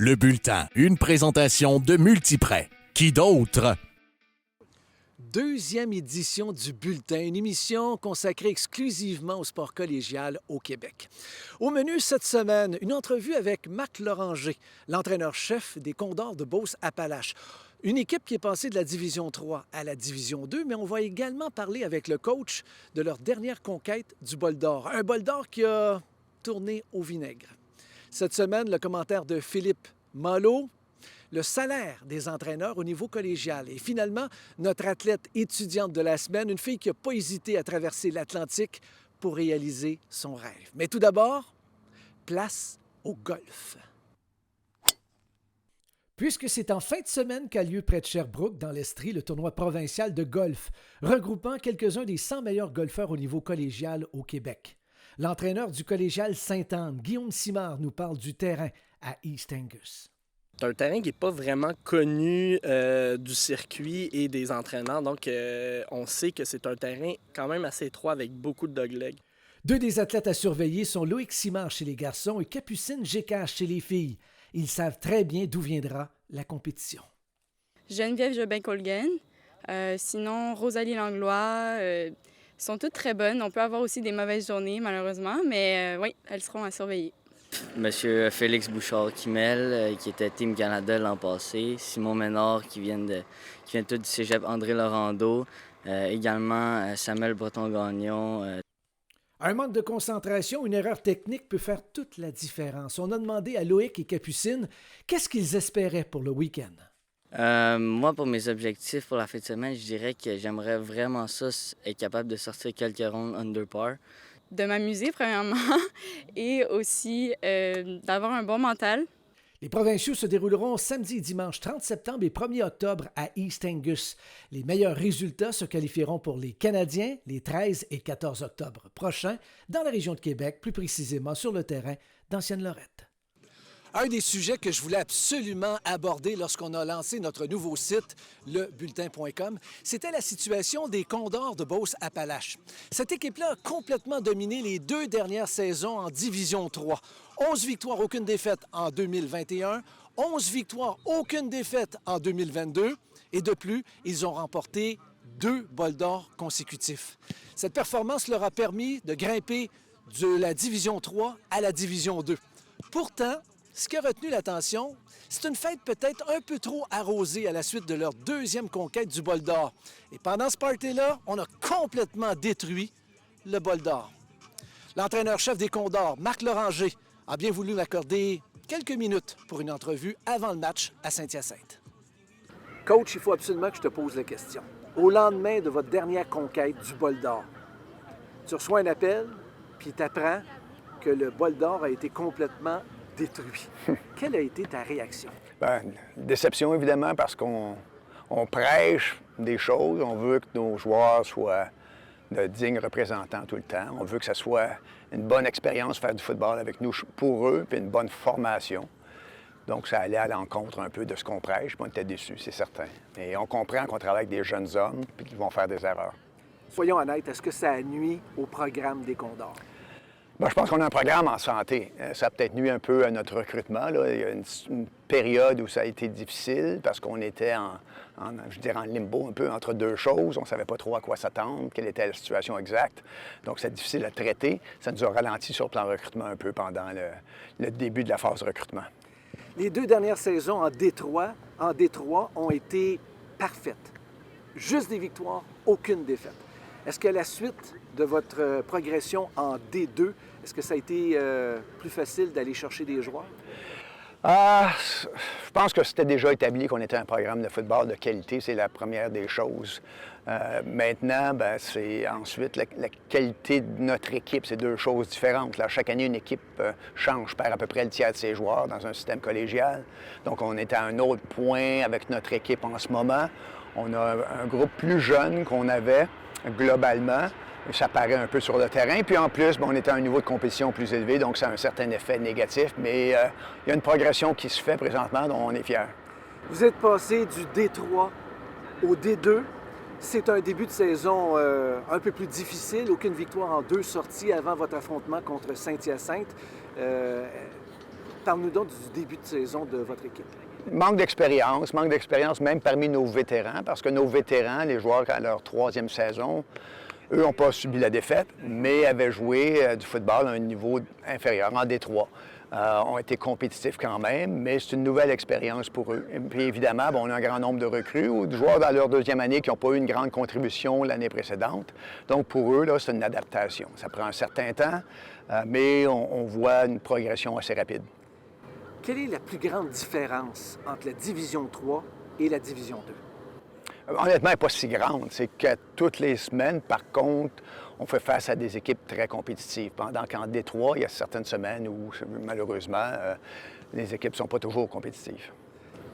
Le bulletin, une présentation de Multiprêt. Qui d'autre? Deuxième édition du Bulletin, une émission consacrée exclusivement au sport collégial au Québec. Au menu cette semaine, une entrevue avec Marc Loranger, l'entraîneur-chef des Condors de Beauce-Appalaches. Une équipe qui est passée de la Division 3 à la Division 2, mais on va également parler avec le coach de leur dernière conquête du bol d'or. Un bol d'or qui a tourné au vinaigre. Cette semaine, le commentaire de Philippe Malo, le salaire des entraîneurs au niveau collégial. Et finalement, notre athlète étudiante de la semaine, une fille qui n'a pas hésité à traverser l'Atlantique pour réaliser son rêve. Mais tout d'abord, place au golf. Puisque c'est en fin de semaine qu'a lieu près de Sherbrooke, dans l'Estrie, le tournoi provincial de golf, regroupant quelques-uns des 100 meilleurs golfeurs au niveau collégial au Québec. L'entraîneur du collégial Sainte-Anne, Guillaume Simard, nous parle du terrain à East Angus. C'est un terrain qui n'est pas vraiment connu du circuit et des entraîneurs, donc on sait que c'est un terrain quand même assez étroit avec beaucoup de doglegs. Deux des athlètes à surveiller sont Loïc Simard chez les garçons et Capucine Gécache chez les filles. Ils savent très bien d'où viendra la Geneviève Jobin-Colgan, sinon Rosalie Langlois, sont toutes très bonnes. On peut avoir aussi des mauvaises journées, malheureusement, mais oui, elles seront à surveiller. Monsieur Félix Bouchard-Kimel, qui était Team Canada l'an passé. Simon Ménard, qui vient tout du cégep André Laurando. Également Samuel Breton-Gagnon. Un manque de concentration, une erreur technique peut faire toute la différence. On a demandé à Loïc et Capucine qu'est-ce qu'ils espéraient pour le week-end. Moi, pour mes objectifs pour la fin de semaine, je dirais que j'aimerais vraiment ça, être capable de sortir quelques rondes under par. De m'amuser, premièrement, et aussi d'avoir un bon mental. Les provinciaux se dérouleront samedi et dimanche 30 septembre et 1er octobre à East Angus. Les meilleurs résultats se qualifieront pour les Canadiens les 13 et 14 octobre prochains dans la région de Québec, plus précisément sur le terrain d'Ancienne-Lorette. Un des sujets que je voulais absolument aborder lorsqu'on a lancé notre nouveau site, lebulletin.com, c'était la situation des Condors de Beauce-Appalaches. Cette équipe-là a complètement dominé les 2 dernières saisons en Division 3. 11 victoires, aucune défaite en 2021, 11 victoires, aucune défaite en 2022, et de plus, ils ont remporté 2 bols d'or consécutifs. Cette performance leur a permis de grimper de la Division 3 à la Division 2. Pourtant, ce qui a retenu l'attention, c'est une fête peut-être un peu trop arrosée à la suite de leur 2e conquête du bol d'or. Et pendant ce party-là, on a complètement détruit le bol d'or. L'entraîneur-chef des Condors, Marc Loranger, a bien voulu m'accorder quelques minutes pour une entrevue avant le match à Saint-Hyacinthe. Coach, il faut absolument que je te pose la question. Au lendemain de votre dernière conquête du bol d'or, tu reçois un appel, puis tu apprends que le bol d'or a été complètement détruit. Quelle a été ta réaction? Bien, déception, évidemment, parce qu'on prêche des choses. On veut que nos joueurs soient de dignes représentants tout le temps. On veut que ça soit une bonne expérience faire du football avec nous pour eux, puis une bonne formation. Donc, ça allait à l'encontre un peu de ce qu'on prêche, puis on était déçus, c'est certain. Et on comprend qu'on travaille avec des jeunes hommes, puis qu'ils vont faire des erreurs. Soyons honnêtes, est-ce que ça nuit au programme des Condors? Bien, je pense qu'on a un programme en santé. Ça a peut-être nuit un peu à notre recrutement, là. Il y a une période où ça a été difficile parce qu'on était en limbo un peu entre deux choses. On ne savait pas trop à quoi s'attendre, quelle était la situation exacte. Donc, c'est difficile à traiter. Ça nous a ralenti sur le plan recrutement un peu pendant le début de la phase de recrutement. Les 2 dernières saisons en Détroit ont été parfaites. Juste des victoires, aucune défaite. Est-ce que la suite de votre progression en D2, est-ce que ça a été plus facile d'aller chercher des joueurs? Je pense que c'était déjà établi qu'on était un programme de football de qualité. C'est la première des choses. Maintenant, c'est ensuite la qualité de notre équipe. C'est 2 choses différentes. Là, chaque année, une équipe change, perd à peu près le tiers de ses joueurs dans un système collégial. Donc, on est à un autre point avec notre équipe en ce moment. On a un groupe plus jeune qu'on avait globalement. Ça paraît un peu sur le terrain. Puis en plus, on est à un niveau de compétition plus élevé, donc ça a un certain effet négatif. Mais il y a une progression qui se fait présentement, dont on est fiers. Vous êtes passé du D3 au D2. C'est un début de saison un peu plus difficile. Aucune victoire en 2 sorties avant votre affrontement contre Saint-Hyacinthe. Parle-nous donc du début de saison de votre équipe. Manque d'expérience même parmi nos vétérans, parce que nos vétérans, les joueurs à leur 3e saison, eux n'ont pas subi la défaite, mais avaient joué du football à un niveau inférieur, en D3. Ont été compétitifs quand même, mais c'est une nouvelle expérience pour eux. Et puis évidemment, on a un grand nombre de recrues ou de joueurs dans leur 2e année qui n'ont pas eu une grande contribution l'année précédente. Donc pour eux, là, c'est une adaptation. Ça prend un certain temps, mais on voit une progression assez rapide. Quelle est la plus grande différence entre la Division 3 et la Division 2? Honnêtement, elle n'est pas si grande. C'est que toutes les semaines, par contre, on fait face à des équipes très compétitives. Pendant qu'en Détroit, il y a certaines semaines où, malheureusement, les équipes ne sont pas toujours compétitives.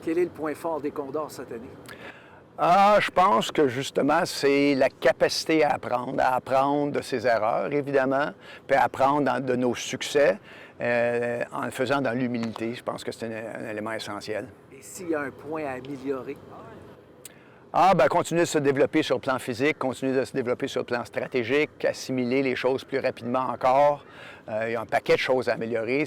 Quel est le point fort des Condors cette année? Je pense que justement, c'est la capacité à apprendre de ses erreurs, évidemment, puis à apprendre de nos succès en le faisant dans l'humilité. Je pense que c'est un élément essentiel. Et s'il y a un point à améliorer? Continuer de se développer sur le plan physique, continuer de se développer sur le plan stratégique, assimiler les choses plus rapidement encore. Il y a un paquet de choses à améliorer.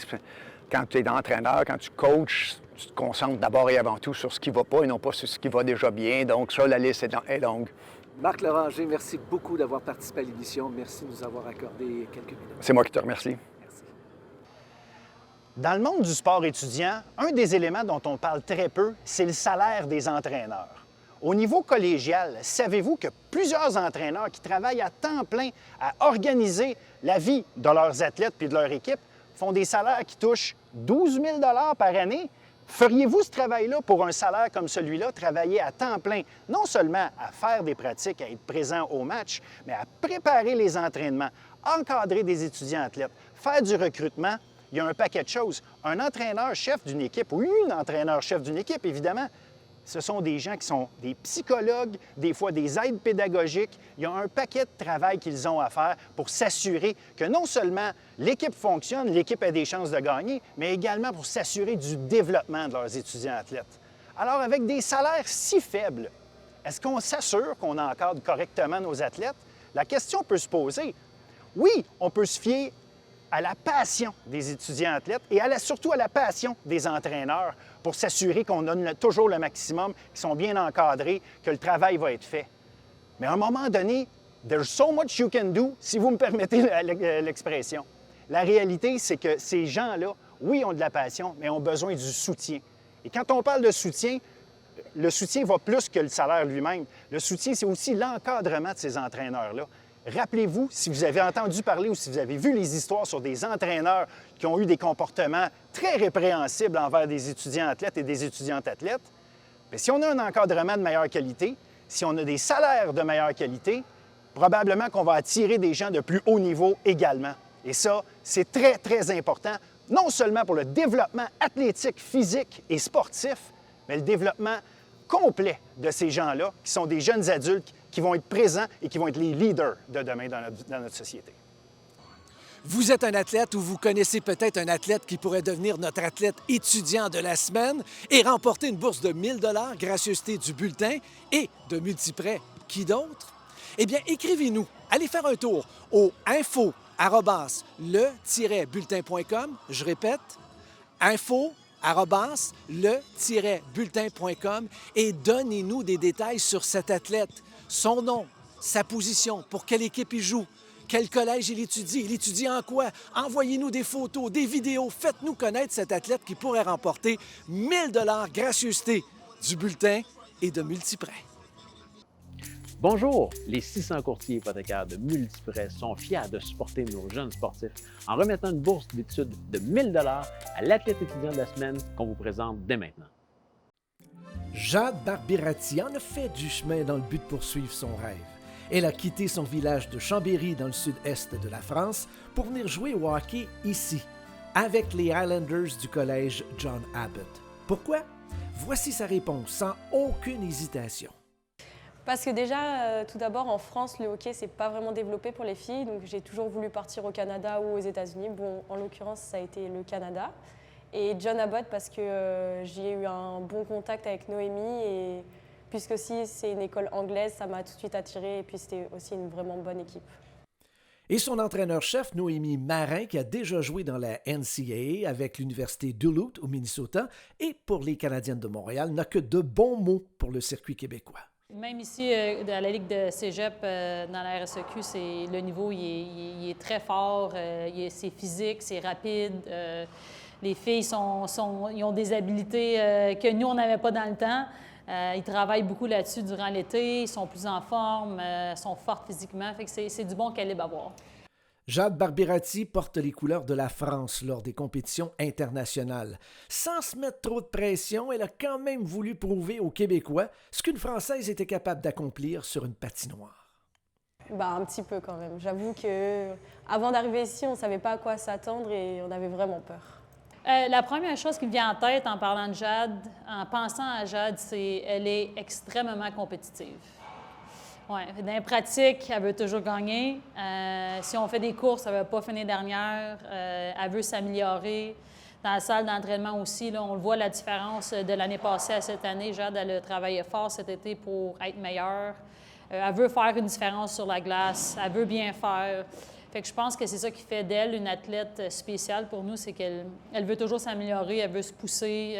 Quand tu es entraîneur, quand tu coaches, tu te concentres d'abord et avant tout sur ce qui ne va pas et non pas sur ce qui va déjà bien. Donc ça, la liste est longue. Marc Loranger, merci beaucoup d'avoir participé à l'émission. Merci de nous avoir accordé quelques minutes. C'est moi qui te remercie. Merci. Dans le monde du sport étudiant, un des éléments dont on parle très peu, c'est le salaire des entraîneurs. Au niveau collégial, savez-vous que plusieurs entraîneurs qui travaillent à temps plein à organiser la vie de leurs athlètes puis de leur équipe font des salaires qui touchent 12 000 par année? Feriez-vous ce travail-là pour un salaire comme celui-là, travailler à temps plein, non seulement à faire des pratiques, à être présent au match, mais à préparer les entraînements, encadrer des étudiants athlètes, faire du recrutement? Il y a un paquet de choses. Un entraîneur-chef d'une équipe, ou une entraîneur-chef d'une équipe, évidemment, ce sont des gens qui sont des psychologues, des fois des aides pédagogiques. Il y a un paquet de travail qu'ils ont à faire pour s'assurer que non seulement l'équipe fonctionne, l'équipe a des chances de gagner, mais également pour s'assurer du développement de leurs étudiants athlètes. Alors, avec des salaires si faibles, est-ce qu'on s'assure qu'on encadre correctement nos athlètes? La question peut se poser. Oui, on peut se fier à la passion des étudiants athlètes et surtout à la passion des entraîneurs pour s'assurer qu'on donne toujours le maximum, qu'ils sont bien encadrés, que le travail va être fait. Mais à un moment donné, there's so much you can do, si vous me permettez l'expression. La réalité, c'est que ces gens-là, oui, ont de la passion, mais ont besoin du soutien. Et quand on parle de soutien, le soutien va plus que le salaire lui-même. Le soutien, c'est aussi l'encadrement de ces entraîneurs-là. Rappelez-vous, si vous avez entendu parler ou si vous avez vu les histoires sur des entraîneurs qui ont eu des comportements très répréhensibles envers des étudiants athlètes et des étudiantes athlètes, bien, si on a un encadrement de meilleure qualité, si on a des salaires de meilleure qualité, probablement qu'on va attirer des gens de plus haut niveau également. Et ça, c'est très, très important, non seulement pour le développement athlétique, physique et sportif, mais le développement complet de ces gens-là, qui sont des jeunes adultes qui vont être présents et qui vont être les leaders de demain dans notre société. Vous êtes un athlète ou vous connaissez peut-être un athlète qui pourrait devenir notre athlète étudiant de la semaine et remporter une bourse de 1 000 $, gracieuseté du bulletin et de Multiprêt. Qui d'autre? Eh bien, écrivez-nous. Allez faire un tour au info@le-bulletin.com. Je répète, info@le-bulletin.com et donnez-nous des détails sur cet athlète. Son nom, sa position, pour quelle équipe il joue, quel collège il étudie en quoi. Envoyez-nous des photos, des vidéos, faites-nous connaître cet athlète qui pourrait remporter 1 000 $ gracieuseté du bulletin et de Multiprêt. Bonjour! Les 600 courtiers hypothécaires de Multiprêt sont fiers de supporter nos jeunes sportifs en remettant une bourse d'études de 1 000 $ à l'athlète étudiant de la semaine qu'on vous présente dès maintenant. Jade Barbirati en a fait du chemin dans le but de poursuivre son rêve. Elle a quitté son village de Chambéry dans le sud-est de la France pour venir jouer au hockey ici, avec les Highlanders du collège John Abbott. Pourquoi? Voici sa réponse sans aucune hésitation. Parce que déjà, tout d'abord, en France, le hockey, c'est pas vraiment développé pour les filles. Donc j'ai toujours voulu partir au Canada ou aux États-Unis. Bon, en l'occurrence, ça a été le Canada. Et John Abbott, parce que j'ai eu un bon contact avec Noémie. Et puisque aussi c'est une école anglaise, ça m'a tout de suite attirée. Et puis c'était aussi une vraiment bonne équipe. Et son entraîneur-chef, Noémie Marin, qui a déjà joué dans la NCAA avec l'Université Duluth au Minnesota et pour les Canadiennes de Montréal, n'a que de bons mots pour le circuit québécois. Même ici, à la Ligue de cégep, dans la RSEQ, le niveau il est très fort, c'est physique, c'est rapide. Les filles ils ont des habiletés que nous, on n'avait pas dans le temps. Ils travaillent beaucoup là-dessus durant l'été, ils sont plus en forme, sont fortes physiquement, fait que c'est du bon calibre à voir. Jade Barbirati porte les couleurs de la France lors des compétitions internationales. Sans se mettre trop de pression, elle a quand même voulu prouver aux Québécois ce qu'une Française était capable d'accomplir sur une patinoire. Un petit peu quand même. J'avoue qu'avant d'arriver ici, on ne savait pas à quoi s'attendre et on avait vraiment peur. La première chose qui me vient en tête en parlant de Jade, en pensant à Jade, c'est qu'elle est extrêmement compétitive. Ouais, dans les pratiques, elle veut toujours gagner. Si on fait des courses, elle ne veut pas finir dernière. Elle veut s'améliorer. Dans la salle d'entraînement aussi, là, on le voit la différence de l'année passée à cette année. Jade, elle a travaillé fort cet été pour être meilleure. Elle veut faire une différence sur la glace. Elle veut bien faire. Fait que je pense que c'est ça qui fait d'elle une athlète spéciale pour nous, c'est qu'elle veut toujours s'améliorer, elle veut se pousser.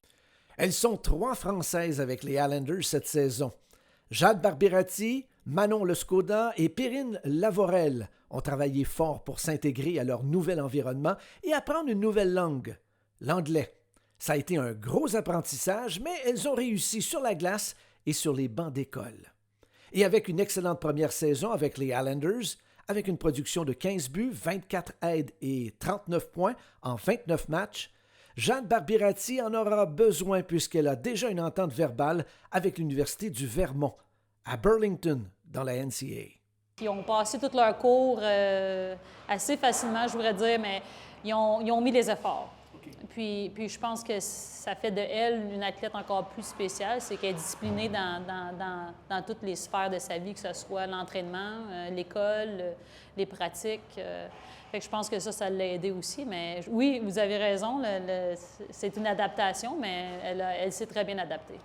Elles sont 3 Françaises avec les Highlanders cette saison. Jade Barbirati, Manon Lescauda et Perrine Lavorel ont travaillé fort pour s'intégrer à leur nouvel environnement et apprendre une nouvelle langue, l'anglais. Ça a été un gros apprentissage, mais elles ont réussi sur la glace et sur les bancs d'école. Et avec une excellente première saison avec les Highlanders, avec une production de 15 buts, 24 aides et 39 points en 29 matchs, Jade Barbirati en aura besoin puisqu'elle a déjà une entente verbale avec l'Université du Vermont, à Burlington, dans la NCAA. Ils ont passé tous leurs cours assez facilement, je voudrais dire, mais ils ont mis les efforts. Puis je pense que ça fait de elle une athlète encore plus spéciale, c'est qu'elle est disciplinée dans toutes les sphères de sa vie, que ce soit l'entraînement, l'école, les pratiques. Fait que je pense que ça l'a aidé aussi. Mais oui, vous avez raison, c'est une adaptation, mais elle s'est très bien adaptée.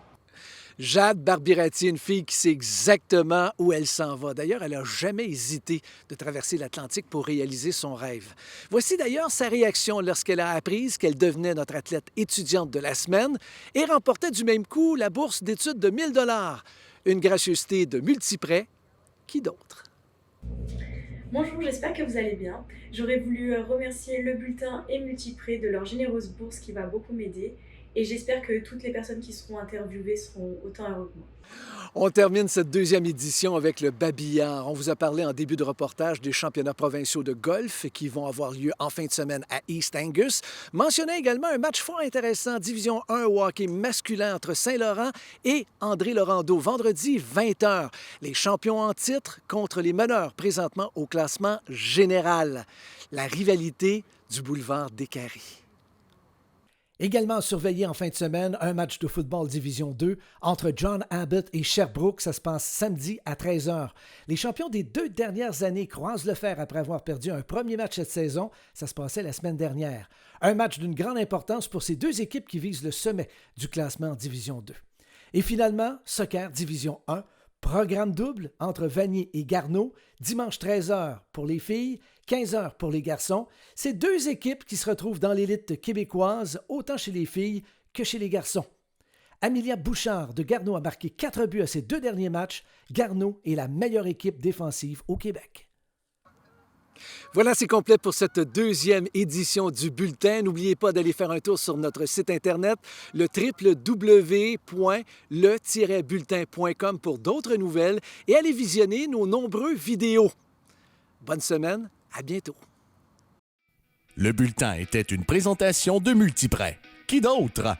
Jade Barbirati, une fille qui sait exactement où elle s'en va. D'ailleurs, elle n'a jamais hésité de traverser l'Atlantique pour réaliser son rêve. Voici d'ailleurs sa réaction lorsqu'elle a appris qu'elle devenait notre athlète étudiante de la semaine et remportait du même coup la bourse d'études de 1 000 $. Une gracieuseté de Multiprêt. Qui d'autre? Bonjour, j'espère que vous allez bien. J'aurais voulu remercier Le Bulletin et Multiprêt de leur généreuse bourse qui va beaucoup m'aider. Et j'espère que toutes les personnes qui seront interviewées seront autant heureuses que moi. On termine cette deuxième édition avec le babillard. On vous a parlé en début de reportage des championnats provinciaux de golf qui vont avoir lieu en fin de semaine à East Angus. Mentionnez également un match fort intéressant, Division 1 au hockey masculin entre Saint-Laurent et André-Laurendeau, vendredi 20h. Les champions en titre contre les meneurs présentement au classement général. La rivalité du boulevard des Carrés. Également surveillé en fin de semaine, un match de football Division 2 entre John Abbott et Sherbrooke. Ça se passe samedi à 13h. Les champions des 2 dernières années croisent le fer après avoir perdu un premier match cette saison. Ça se passait la semaine dernière. Un match d'une grande importance pour ces 2 équipes qui visent le sommet du classement en Division 2. Et finalement, soccer Division 1. Programme double entre Vanier et Garneau, dimanche 13h pour les filles, 15h pour les garçons. C'est 2 équipes qui se retrouvent dans l'élite québécoise, autant chez les filles que chez les garçons. Amelia Bouchard de Garneau a marqué 4 buts à ses 2 derniers matchs. Garneau est la meilleure équipe défensive au Québec. Voilà, c'est complet pour cette deuxième édition du Bulletin. N'oubliez pas d'aller faire un tour sur notre site Internet, le www.le-bulletin.com pour d'autres nouvelles et allez visionner nos nombreux vidéos. Bonne semaine, à bientôt. Le Bulletin était une présentation de Multiprêt. Qui d'autre?